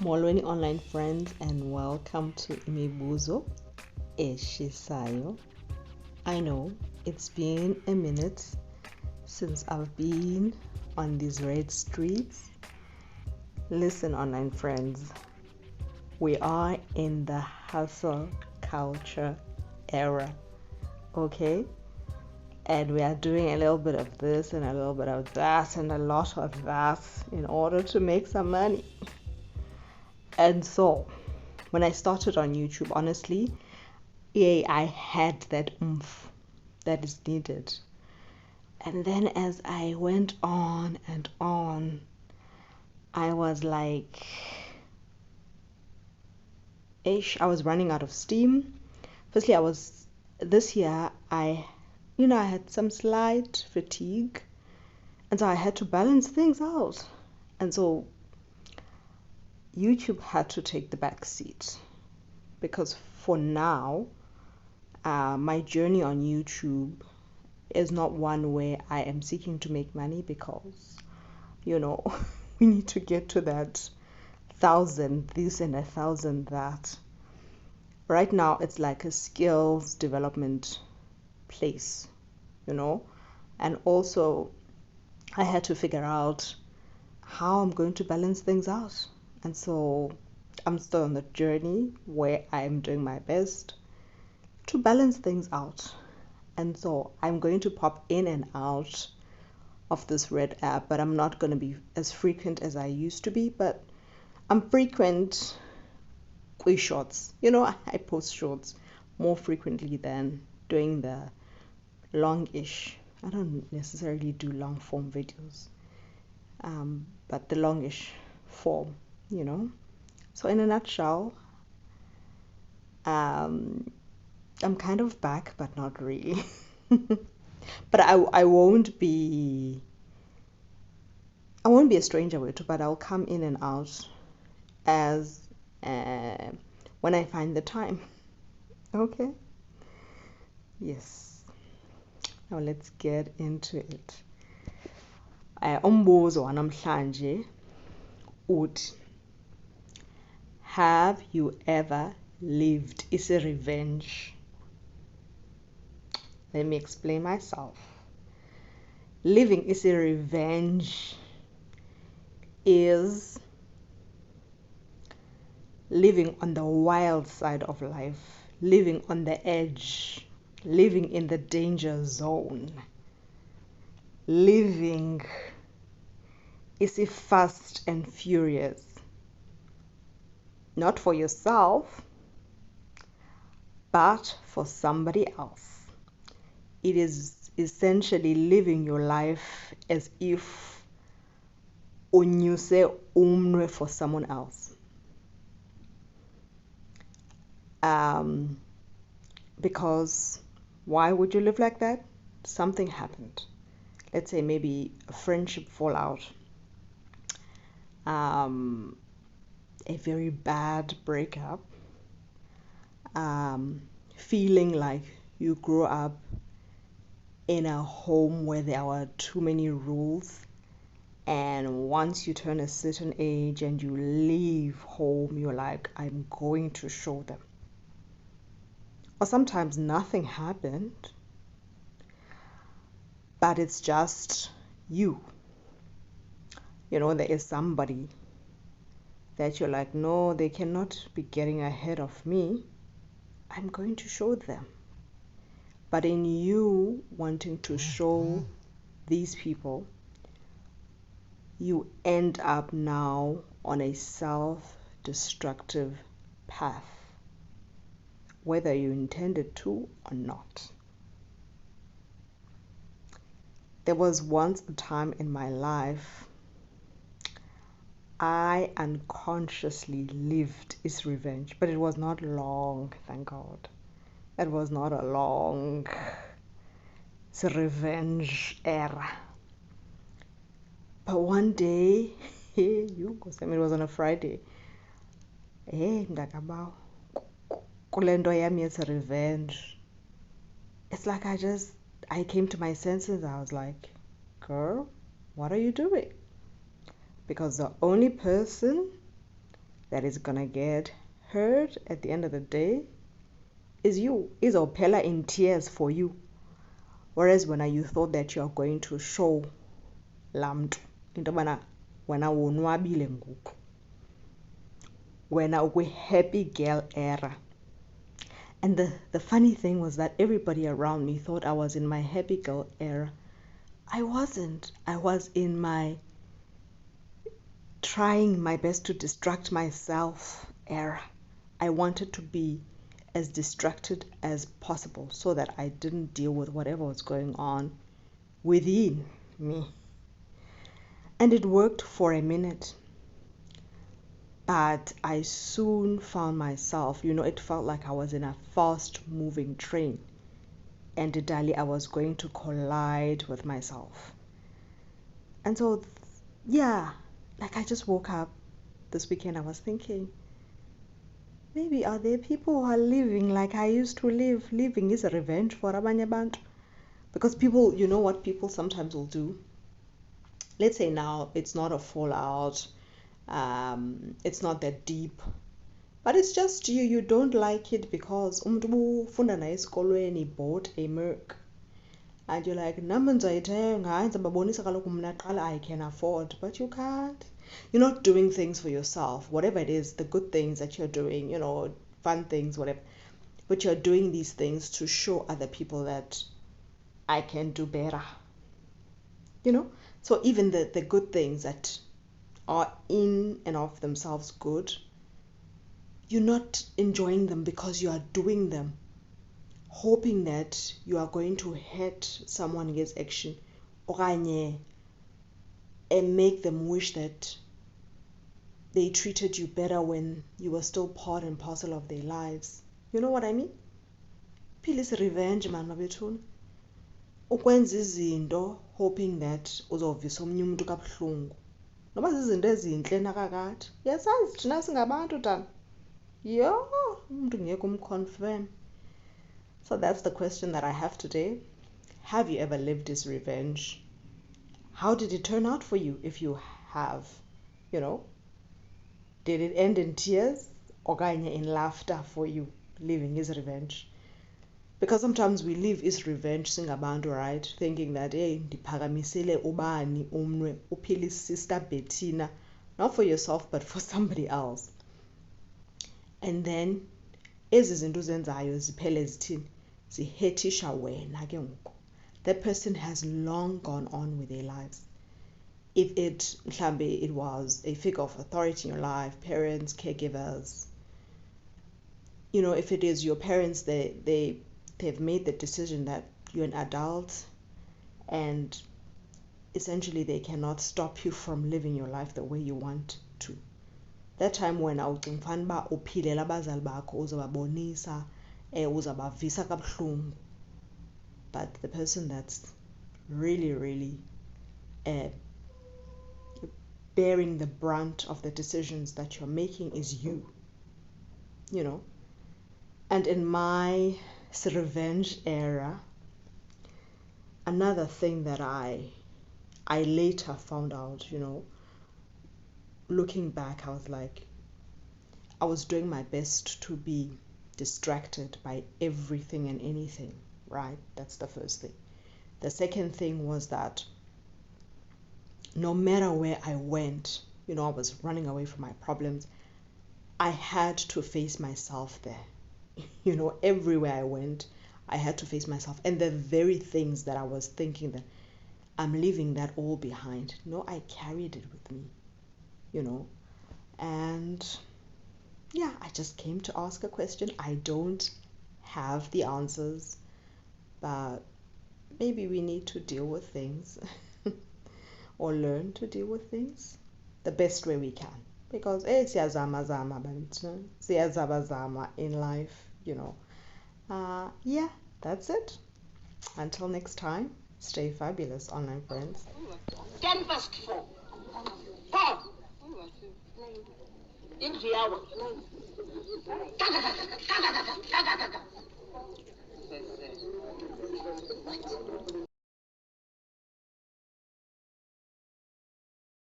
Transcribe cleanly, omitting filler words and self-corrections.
Molweni online friends, and welcome to Imibuzo Eshisayo. I know it's been a minute since I've been on these red streets. Listen, online friends, we are in the hustle culture era, okay? And we are doing a little bit of this and a little bit of that and a lot of that in order to make some money. And so, when I started on YouTube, honestly, I had that oomph that is needed. And then as I went on and on, I was like, I was running out of steam. Firstly, this year, I had some slight fatigue. And so I had to balance things out. And so YouTube had to take the back seat. Because for now, my journey on YouTube is not one where I am seeking to make money, because we need to get to that 1,000 this and 1,000 that. Right now it's like a skills development place, and also I had to figure out how I'm going to balance things out. And so I'm still on the journey where I'm doing my best to balance things out. And so I'm going to pop in and out of this red app, but I'm not going to be as frequent as I used to be. But I'm frequent with shorts. I post shorts more frequently than doing the longish. I don't necessarily do long form videos, but the longish form, So in a nutshell, I'm kind of back, but not really. But I won't be a stranger with it, but I'll come in and out as when I find the time. Okay? Yes. Now let's get into it. Umbuzo wanamhlanje uthi, have you ever lived isi-revenge? Let me explain myself. Living isi-revenge is living on the wild side of life, living on the edge, living in the danger zone, living fast and furious, not for yourself, but for somebody else. It is essentially living your life as if unyuse umnwe for someone else. Because why would you live like that? Something happened. Let's say maybe a friendship fallout, a very bad breakup, feeling like you grew up in a home where there were too many rules, and once you turn a certain age and you leave home, you're like, I'm going to show them. Or sometimes nothing happened, but it's just you. There is somebody that you're like, no, they cannot be getting ahead of me. I'm going to show them. But in you wanting to show these people, you end up now on a self-destructive path, whether you intended to or not. There was once a time in my life I unconsciously lived its revenge, but it was not long, thank God. It was not a long revenge era. But one day, it was on a Friday. Mntakabao, kule nto yami it's revenge. It's like I came to my senses. I was like, girl, what are you doing? Because the only person that is gonna get hurt at the end of the day is you. Izawuphela in tears for you. Whereas when you thought that you are going to show laa mntu into yobana wena wonwabile ngoku, wena ukwi-happy girl era. And the funny thing was that everybody around me thought I was in my happy girl era. I wasn't. I was in my trying my best to distract myself era. I wanted to be as distracted as possible so that I didn't deal with whatever was going on within me. And it worked for a minute. But I soon found myself, it felt like I was in a fast-moving train. And literally I was going to collide with myself. And so, I just woke up this weekend. I was thinking, maybe are there people who are living like I used to live? Living is a revenge for abanye abantu. Because people, what people sometimes will do? Let's say now it's not a fallout, it's not that deep, but it's just you don't like it because umuntu ufunda naye esikolweni bought a Merc. And you're like, nami ndizayithenga, hayi ndizababonisa kaloku mna qala I can afford, but you can't. You're not doing things for yourself, whatever it is, the good things that you're doing, fun things, whatever. But you're doing these things to show other people that I can do better. So even the good things that are in and of themselves good, you're not enjoying them because you are doing them hoping that you are going to hurt someone against action okanye and make them wish that they treated you better when you were still part and parcel of their lives. You know what I mean? Phila is revenge, man, mabethuna. Ukwenza izinto hoping that uzovisa omnye umuntu kabuhlungu. Noba zizinto ezinhle nakakathi. Yasazi thina singabantu tana. Yo, umuntu ngeke umconfirm. So that's the question that I have today. Have you ever lived this revenge? How did it turn out for you if you have? Did it end in tears or in laughter for you, living his revenge? Because sometimes we live his revenge singabantu, right? Thinking that, hey, ndiphakamisile ubani umnwe uphile sister Bettina, not for yourself but for somebody else. And then ezi zinto zenzayo ziphele zithini zihethisha wena ke ngoku. That person has long gone on with their lives. If it was a figure of authority in your life, parents, caregivers, if it is your parents, they've made the decision that you're an adult and essentially they cannot stop you from living your life the way you want to. That time when awucinga ufana uba uphilela abazali bakho uzababonisa uzabavisa kabuhlungu, but the person that's really, really bearing the brunt of the decisions that you're making is you. And in my revenge era, another thing that I later found out, looking back, I was like, I was doing my best to be distracted by everything and anything, right? That's the first thing. The second thing was that no matter where I went, I was running away from my problems. I had to face myself there. Everywhere I went, I had to face myself. And the very things that I was thinking that I'm leaving that all behind. No, I carried it with me, And I just came to ask a question. I don't have the answers, but maybe we need to deal with things or learn to deal with things the best way we can. Because siyazama in life, that's it. Until next time, stay fabulous, online friends. 10 past 4. 4. In the hour.